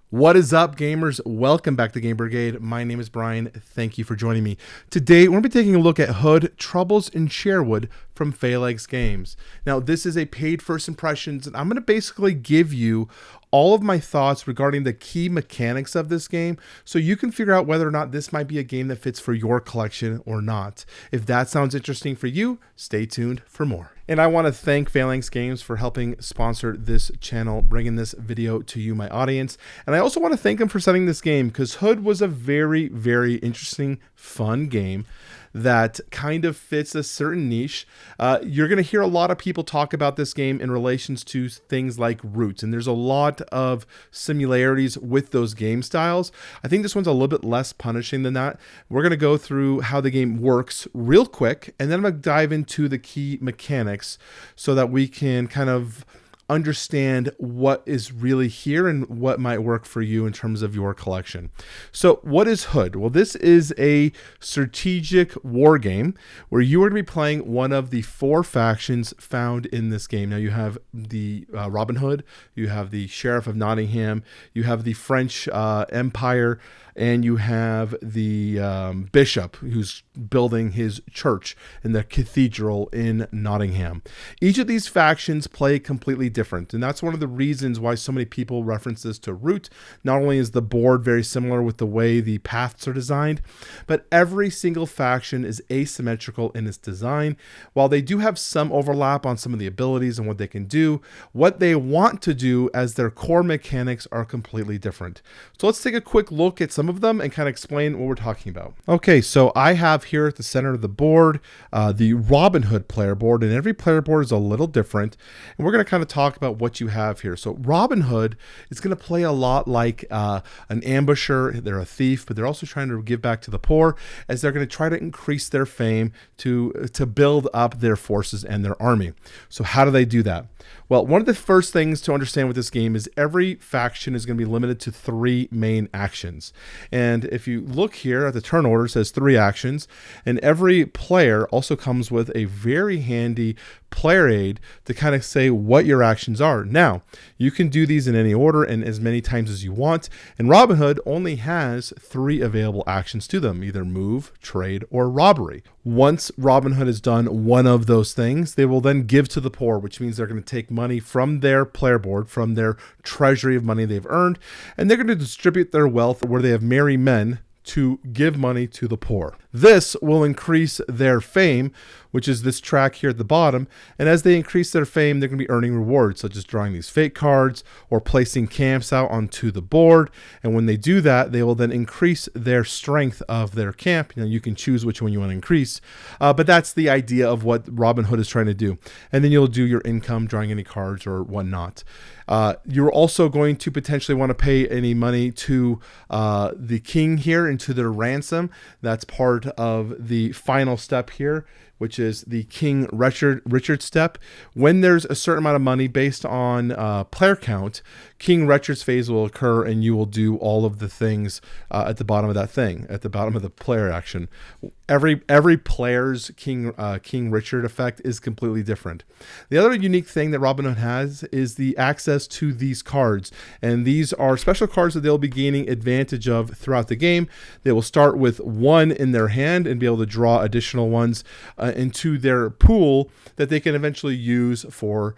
What is up, gamers? Welcome back to Game Brigade. My name is Brian. Thank you for joining me. Today, we're going to be taking a look at Hood, Troubles in Sherwood from Phalanx Games. Now, this is a paid first impressions, and I'm going to basically give you all of my thoughts regarding the key mechanics of this game so you can figure out whether or not this might be a game that fits for your collection or not. If that sounds interesting for you, stay tuned for more. And I want to thank Phalanx Games for helping sponsor this channel, bringing this video to you, my audience. And I also want to thank them for setting this game because Hood was a very, very interesting, fun game that kind of fits a certain niche. You're going to hear a lot of people talk about this game in relations to things like Roots, and there's a lot of similarities with those game styles. I think this one's a little bit less punishing than that. We're going to go through how the game works real quick, and then I'm going to dive into the key mechanics so that we can kind of understand what is really here and what might work for you in terms of your collection. So what is Hood? Well, this is a strategic war game where you are going to be playing one of the four factions found in this game. Now you have the Robin Hood, you have the Sheriff of Nottingham, you have the French Empire, and you have the bishop who's building his church in the cathedral in Nottingham. Each of these factions play completely different, and that's one of the reasons why so many people reference this to Root. Not only is the board very similar with the way the paths are designed, but every single faction is asymmetrical in its design. While they do have some overlap on some of the abilities and what they can do, what they want to do as their core mechanics are completely different. So let's take a quick look at some of them and kind of explain what we're talking about. Okay, so I have here at the center of the board the Robin Hood player board, and every player board is a little different, and we're going to kind of talk about what you have here. So Robin Hood is going to play a lot like an ambusher. They're a thief, but they're also trying to give back to the poor, as they're going to try to increase their fame to build up their forces and their army. So how do they do that? Well, one of the first things to understand with this game is every faction is going to be limited to 3 main actions. And if you look here at the turn order, it says 3 actions, and every player also comes with a very handy player aid to kind of say what your actions are. Now, you can do these in any order and as many times as you want, and Robin Hood only has 3 available actions to them, either move, trade, or robbery. Once Robin Hood has done one of those things, they will then give to the poor, which means they're going to take money from their player board, from their treasury of money they've earned, and they're going to distribute their wealth where they have merry men to give money to the poor. This will increase their fame, which is this track here at the bottom. And as they increase their fame, they're going to be earning rewards, such as drawing these fate cards or placing camps out onto the board. And when they do that, they will then increase their strength of their camp. You know, you can choose which one you want to increase, but that's the idea of what Robin Hood is trying to do. And then you'll do your income, drawing any cards or whatnot. You're also going to potentially want to pay any money to the king here into their ransom. That's part of the final step here, which is the King Richard step. When there's a certain amount of money based on player count, King Richard's phase will occur, and you will do all of the things at the bottom of that thing, at the bottom of the player action. Every player's King Richard effect is completely different. The other unique thing that Robin Hood has is the access to these cards, and these are special cards that they'll be gaining advantage of throughout the game. They will start with 1 in their hand and be able to draw additional ones into their pool that they can eventually use for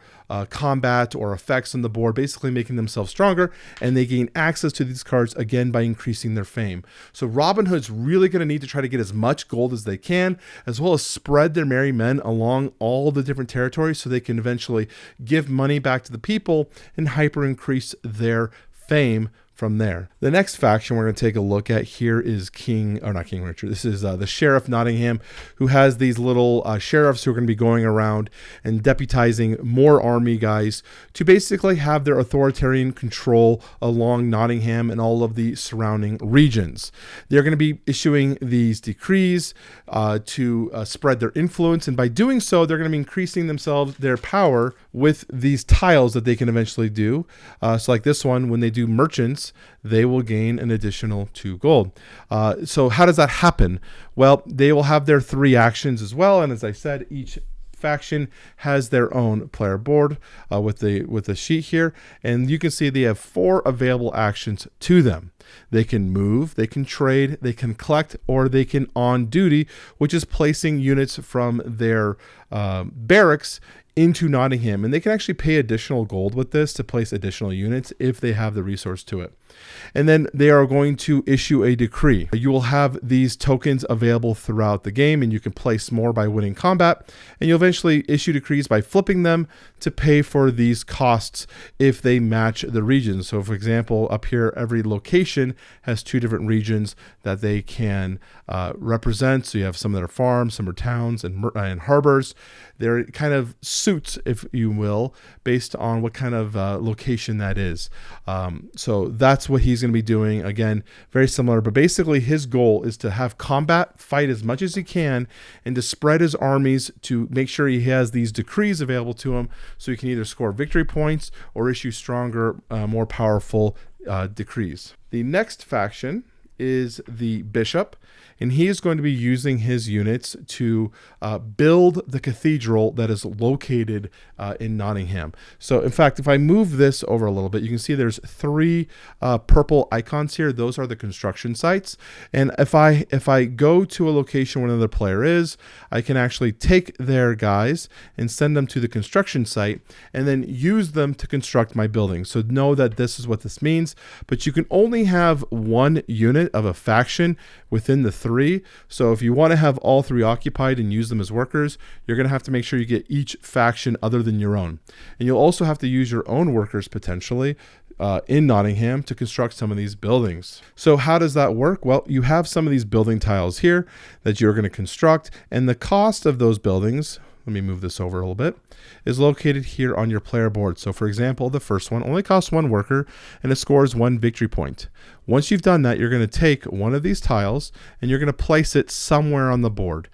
combat or effects on the board, basically making themselves stronger, and they gain access to these cards again by increasing their fame. So Robin Hood's really going to need to try to get as much gold as they can, as well as spread their merry men along all the different territories so they can eventually give money back to the people and hyper increase their fame from there. The next faction we're going to take a look at here is not King Richard. This is the Sheriff of Nottingham, who has these little sheriffs who are going to be going around and deputizing more army guys to basically have their authoritarian control along Nottingham and all of the surrounding regions. They're going to be issuing these decrees to spread their influence, and by doing so, they're going to be increasing their power with these tiles that they can eventually do. So like this one, when they do merchants, they will gain an additional 2 gold. So how does that happen? Well, they will have their 3 actions as well, and as I said, each faction has their own player board with the sheet here, and you can see they have 4 available actions to them. They can move, they can trade, they can collect, or they can on duty, which is placing units from their barracks into Nottingham, and they can actually pay additional gold with this to place additional units if they have the resource to it. And then they are going to issue a decree. You will have these tokens available throughout the game, and you can place more by winning combat, and you'll eventually issue decrees by flipping them to pay for these costs if they match the regions. So for example, up here, every location has 2 different regions that they can represent. So you have some that are farms, some are towns and harbors. They're kind of suits, if you will, based on what kind of location that is. So that's what he's going to be doing. Again, very similar, but basically his goal is to have combat, fight as much as he can, and to spread his armies to make sure he has these decrees available to him, so he can either score victory points or issue stronger, more powerful decrees. The next faction is the Bishop, and he is going to be using his units to build the cathedral that is located in Nottingham. So in fact, if I move this over a little bit, you can see there's 3 purple icons here. Those are the construction sites. And if I go to a location where another player is, I can actually take their guys and send them to the construction site and then use them to construct my building. So know that this is what this means, but you can only have 1 unit of a faction within the 3. So if you want to have all 3 occupied and use them as workers, you're going to have to make sure you get each faction other than your own. And you'll also have to use your own workers potentially in Nottingham to construct some of these buildings. So how does that work? Well, you have some of these building tiles here that you're going to construct, and the cost of those buildings, let me move this over a little bit, is located here on your player board. So for example, the first one only costs 1 worker and it scores 1 victory point. Once you've done that, you're going to take one of these tiles and you're going to place it somewhere on the board.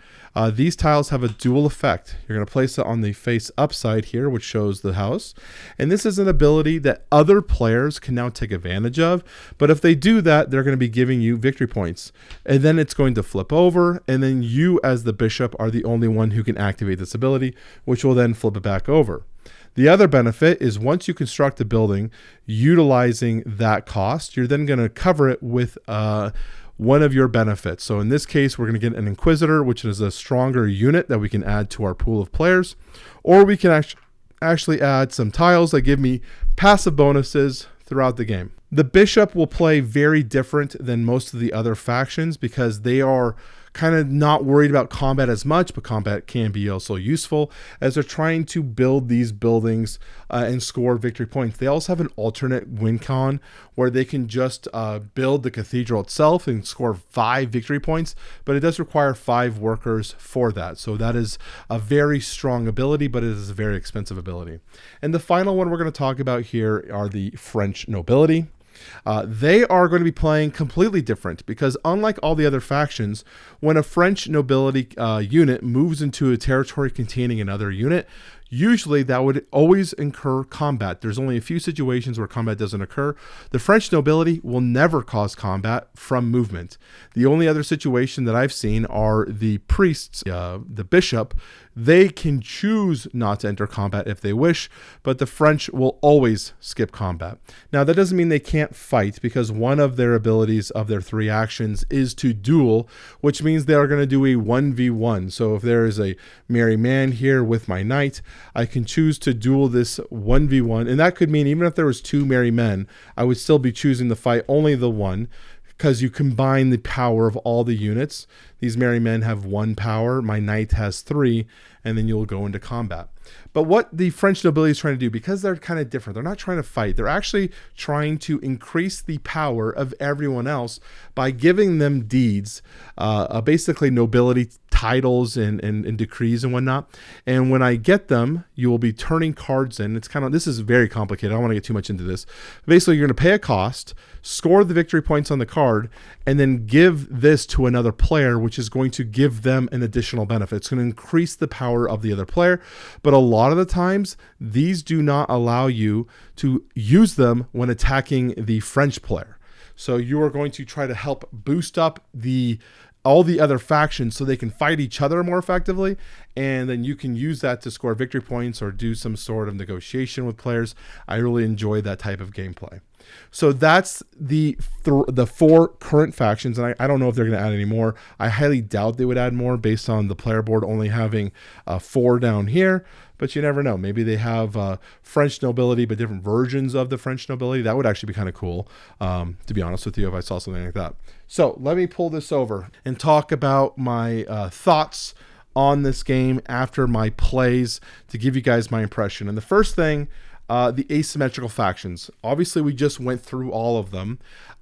These tiles have a dual effect. You're going to place it on the face upside here, which shows the house. And this is an ability that other players can now take advantage of. But if they do that, they're going to be giving you victory points. And then it's going to flip over. And then you, as the bishop, are the only one who can activate this ability, which will then flip it back over. The other benefit is once you construct a building utilizing that cost, you're then going to cover it with one of your benefits. So in this case, we're going to get an Inquisitor, which is a stronger unit that we can add to our pool of players, or we can actually add some tiles that give me passive bonuses throughout the game. The Bishop will play very different than most of the other factions because they are kind of not worried about combat as much, but combat can be also useful as they're trying to build these buildings and score victory points. They also have an alternate win con where they can just build the cathedral itself and score 5 victory points, but it does require 5 workers for that. So that is a very strong ability, but it is a very expensive ability. And the final one we're going to talk about here are the French Nobility. They are going to be playing completely different because unlike all the other factions, when a French nobility unit moves into a territory containing another unit, usually that would always incur combat. There's only a few situations where combat doesn't occur. The French nobility will never cause combat from movement. The only other situation that I've seen are the priests, the bishop. They can choose not to enter combat if they wish, but the French will always skip combat. Now, that doesn't mean they can't fight because one of their abilities of their 3 actions is to duel, which means they are going to do a 1v1. So if there is a merry man here with my knight, I can choose to duel this 1v1. And that could mean even if there was 2 merry men, I would still be choosing to fight only the one, because you combine the power of all the units. These merry men have 1 power, my knight has 3, and then you'll go into combat. But what the French nobility is trying to do, because they're kind of different, they're not trying to fight, they're actually trying to increase the power of everyone else by giving them deeds, basically nobility titles and decrees and whatnot. And when I get them, you will be turning cards in. It's kind of, this is very complicated. I don't want to get too much into this. Basically, you're going to pay a cost, score the victory points on the card, and then give this to another player, which is going to give them an additional benefit. It's going to increase the power of the other player. But a lot of the times, these do not allow you to use them when attacking the French player. So you are going to try to help boost up the all the other factions so they can fight each other more effectively, and then you can use that to score victory points or do some sort of negotiation with players. I really enjoy that type of gameplay. So that's the 4 current factions, and I don't know if they're going to add any more. I highly doubt they would add more based on the player board only having 4 down here, but you never know. Maybe they have French Nobility, but different versions of the French Nobility. That would actually be kind of cool, to be honest with you, if I saw something like that. So let me pull this over and talk about my thoughts on this game after my plays to give you guys my impression. And the first thing, the asymmetrical factions. Obviously, we just went through all of them.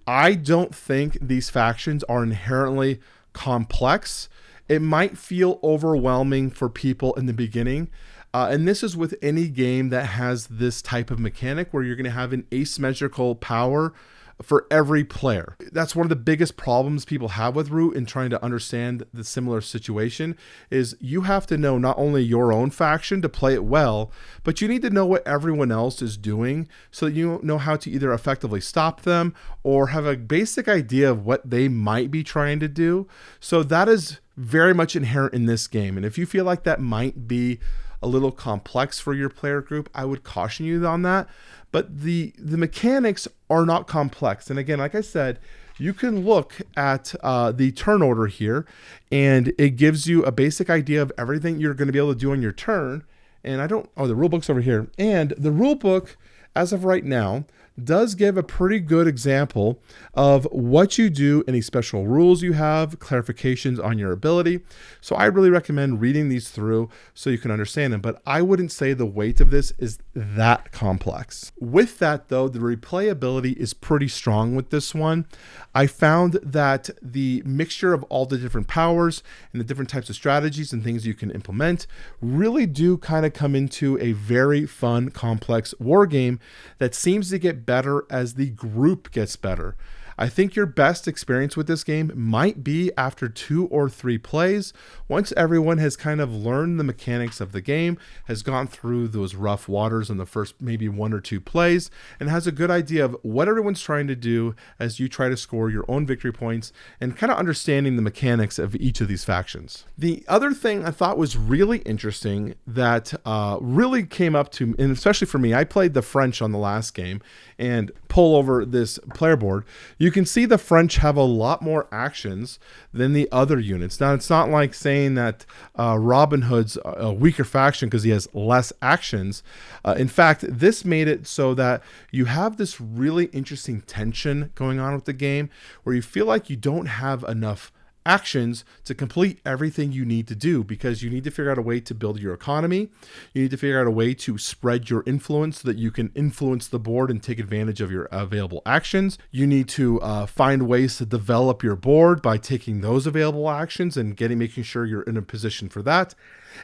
I don't think these factions are inherently complex. It might feel overwhelming for people in the beginning. And this is with any game that has this type of mechanic where you're going to have an asymmetrical power for every player. That's one of the biggest problems people have with Root in trying to understand the similar situation is you have to know not only your own faction to play it well, but you need to know what everyone else is doing so that you know how to either effectively stop them or have a basic idea of what they might be trying to do. So that is very much inherent in this game. And if you feel like that might be a little complex for your player group, I would caution you on that. But the mechanics are not complex. And again, like I said, you can look at the turn order here, and it gives you a basic idea of everything you're going to be able to do on your turn. And the rule book's over here. And the rule book, as of right now, does give a pretty good example of what you do, any special rules you have, clarifications on your ability. So I really recommend reading these through so you can understand them, but I wouldn't say the weight of this is that complex. With that though, the replayability is pretty strong with this one. I found that the mixture of all the different powers and the different types of strategies and things you can implement really do kind of come into a very fun, complex war game that seems to get better as the group gets better. I think your best experience with this game might be after 2 or 3 plays, once everyone has kind of learned the mechanics of the game, has gone through those rough waters in the first maybe 1 or 2 plays, and has a good idea of what everyone's trying to do as you try to score your own victory points and kind of understanding the mechanics of each of these factions. The other thing I thought was really interesting that really came up to, and especially for me, I played the French on the last game, and pull over this player board, you can see the French have a lot more actions than the other units. Now, it's not like saying that Robin Hood's a weaker faction because he has less actions. In fact, this made it so that you have this really interesting tension going on with the game where you feel like you don't have enough actions to complete everything you need to do, because you need to figure out a way to build your economy. You need to figure out a way to spread your influence so that you can influence the board and take advantage of your available actions. You need to find ways to develop your board by taking those available actions and making sure you're in a position for that.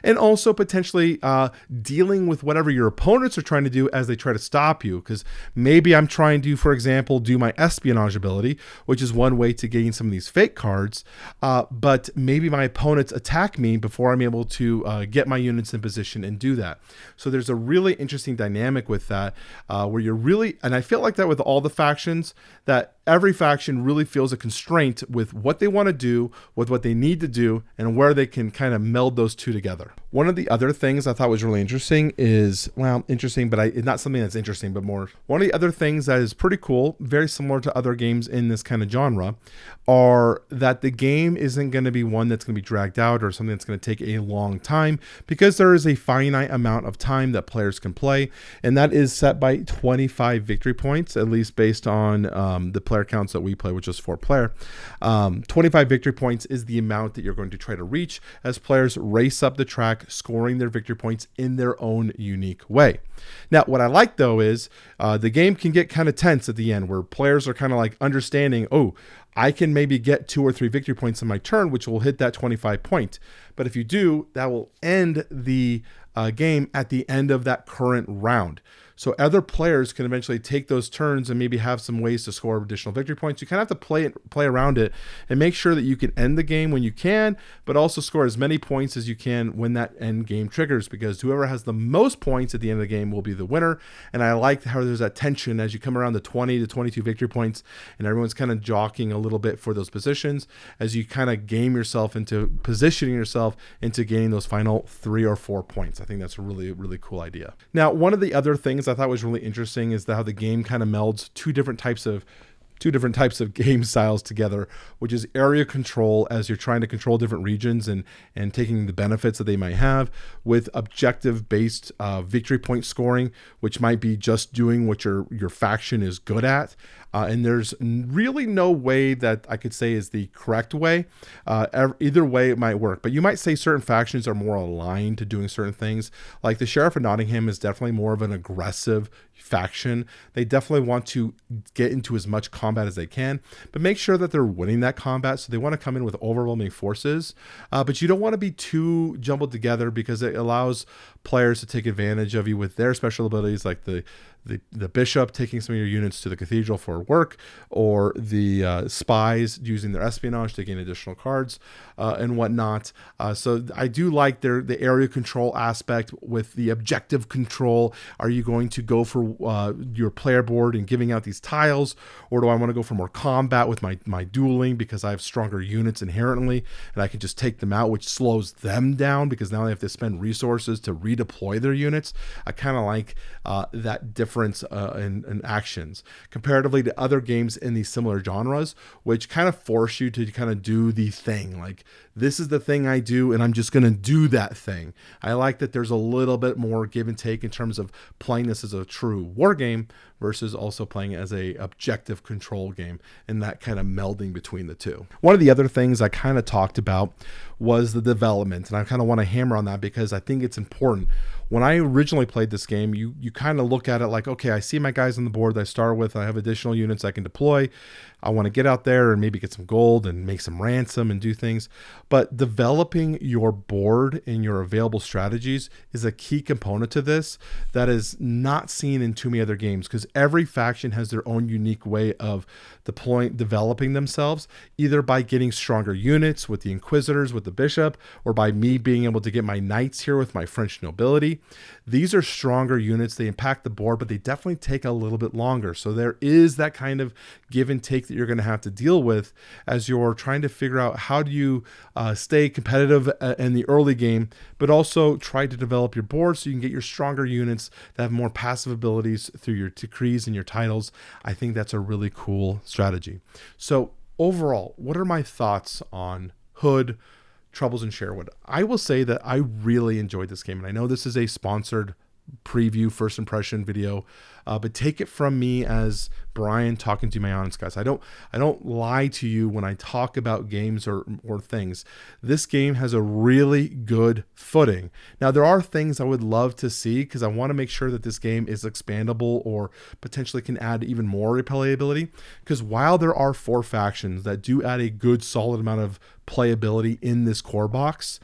And also potentially dealing with whatever your opponents are trying to do as they try to stop you. Because maybe I'm trying to, for example, do my espionage ability, which is one way to gain some of these fake cards. But maybe my opponents attack me before I'm able to get my units in position and do that. So there's a really interesting dynamic with that where you're really, and I feel like that with all the factions, that every faction really feels a constraint with what they want to do, with what they need to do, and where they can kind of meld those two together. One of the other things I thought was really interesting is, well, interesting, but not something that's interesting, but more. One of the other things that is pretty cool, very similar to other games in this kind of genre, are that the game isn't going to be one that's going to be dragged out or something that's going to take a long time, because there is a finite amount of time that players can play, and that is set by 25 victory points, at least based on the player counts that we play, which is 4 player. 25 victory points is the amount that you're going to try to reach as players race up the track, scoring their victory points in their own unique way. Now, what I like though is the game can get kind of tense at the end, where players are kind of like understanding, oh, I can maybe get 2 or 3 victory points in my turn, which will hit that 25 point. But if you do, that will end the game at the end of that current round. So other players can eventually take those turns and maybe have some ways to score additional victory points. You kind of have to play around it and make sure that you can end the game when you can, but also score as many points as you can when that end game triggers, because whoever has the most points at the end of the game will be the winner. And I like how there's that tension as you come around the 20 to 22 victory points and everyone's kind of jockeying a little bit for those positions as you kind of game yourself into positioning yourself into gaining those final 3 or 4 points. I think that's a really, really cool idea. Now, one of the other things I thought was really interesting is how the game kind of melds two different types of game styles together, which is area control as you're trying to control different regions and taking the benefits that they might have, with objective based victory point scoring, which might be just doing what your faction is good at. And there's really no way that I could say is the correct way. Either way it might work, but you might say certain factions are more aligned to doing certain things. Like the Sheriff of Nottingham is definitely more of an aggressive faction. They definitely want to get into as much combat as they can, but make sure that they're winning that combat. So they want to come in with overwhelming forces, but you don't want to be too jumbled together, because it allows players to take advantage of you with their special abilities, like the bishop taking some of your units to the cathedral for work, or the spies using their espionage to gain additional cards and whatnot. So I do like the area control aspect with the objective control. Are you going to go for your player board and giving out these tiles, or do I want to go for more combat with my dueling because I have stronger units inherently and I can just take them out, which slows them down because now they have to spend resources to redeploy their units. I kind of like that difference in actions comparatively to other games in these similar genres, which kind of force you to kind of do the thing. Like, this is the thing I do, and I'm just going to do that thing. I like that there's a little bit more give and take in terms of playing this as a true war game versus also playing it as a objective control game, and that kind of melding between the two. One of the other things I kind of talked about was the development, and I kind of want to hammer on that because I think it's important. When I originally played this game, you kind of look at it like, okay, I see my guys on the board that I start with, I have additional units I can deploy. I want to get out there and maybe get some gold and make some ransom and do things. But developing your board and your available strategies is a key component to this that is not seen in too many other games, because every faction has their own unique way of developing themselves, either by getting stronger units with the Inquisitors, with the Bishop, or by me being able to get my Knights here with my French Nobility. These are stronger units. They impact the board, but they definitely take a little bit longer. So there is that kind of give and take that you're going to have to deal with as you're trying to figure out how do you stay competitive in the early game, but also try to develop your board so you can get your stronger units that have more passive abilities through your decrees and your titles. I think that's a really cool strategy. So overall, what are my thoughts on Hood, Troubles in Sherwood? I will say that I really enjoyed this game, and I know this is a sponsored preview first impression video, but take it from me as Brian talking to my audience, guys. I don't lie to you when I talk about games or things. This game has a really good footing. Now, there are things I would love to see because I want to make sure that this game is expandable or potentially can add even more replayability, because while there are 4 factions that do add a good solid amount of playability in this core box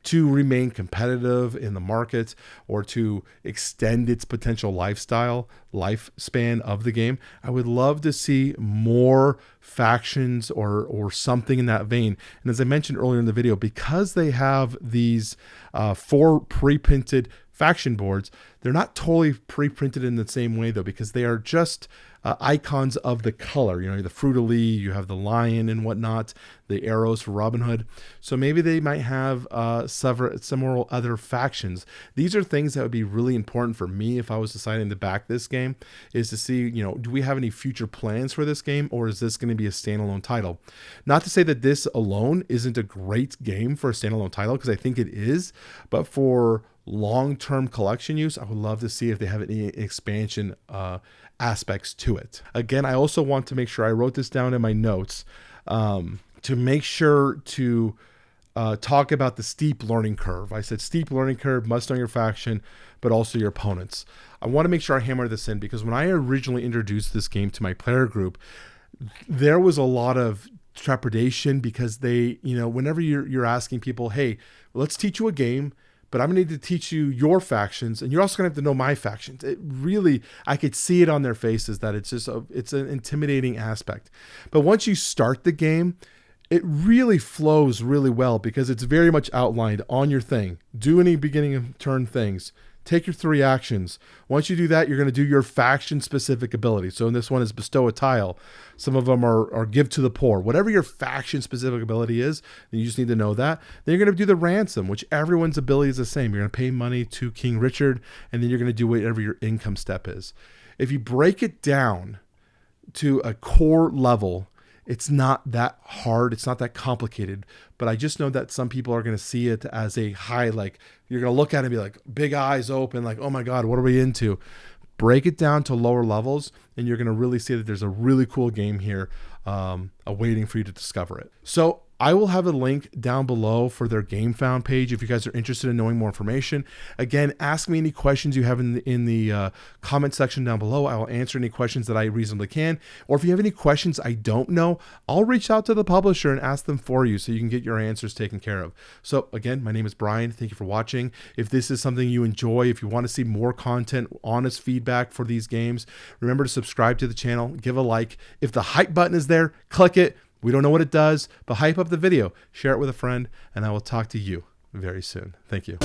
to remain competitive in the market or to extend its potential lifespan of the game, I would love to see more factions or something in that vein. And as I mentioned earlier in the video, because they have these 4 pre-printed faction boards, they're not totally pre-printed in the same way though, because they are just icons of the color. You know, the fruit-de-lis, you have the lion and whatnot, the arrows for Robin Hood. So maybe they might have several other factions. These are things that would be really important for me if I was deciding to back this game, is to see, you know, do we have any future plans for this game, or is this going to be a standalone title? Not to say that this alone isn't a great game for a standalone title, because I think it is, but for long-term collection use, I would love to see if they have any expansion aspects to it. Again, I also want to make sure I wrote this down in my notes to make sure to talk about the steep learning curve. I said steep learning curve, must know your faction, but also your opponents. I want to make sure I hammer this in, because when I originally introduced this game to my player group, there was a lot of trepidation, because they, you know, whenever you're asking people, hey, let's teach you a game, but I'm going to need to teach you your factions, and you're also going to have to know my factions. It really, I could see it on their faces that it's just it's an intimidating aspect. But once you start the game, it really flows really well because it's very much outlined on your thing. Do any beginning of turn things. Take your 3 actions. Once you do that, you're going to do your faction-specific ability. So in this one is bestow a tile. Some of them are give to the poor. Whatever your faction-specific ability is, then you just need to know that. Then you're going to do the ransom, which everyone's ability is the same. You're going to pay money to King Richard, and then you're going to do whatever your income step is. If you break it down to a core level, it's not that hard. It's not that complicated. But I just know that some people are going to see it as a high, like you're going to look at it and be like big eyes open, like, oh my God, what are we into? Break it down to lower levels and you're going to really see that there's a really cool game here awaiting for you to discover it. So I will have a link down below for their Game Found page if you guys are interested in knowing more information. Again, ask me any questions you have in the comment section down below. I will answer any questions that I reasonably can. Or if you have any questions I don't know, I'll reach out to the publisher and ask them for you so you can get your answers taken care of. So again, my name is Brian. Thank you for watching. If this is something you enjoy, if you want to see more content, honest feedback for these games, remember to subscribe to the channel, give a like. If the hype button is there, click it. We don't know what it does, but hype up the video, share it with a friend, and I will talk to you very soon. Thank you.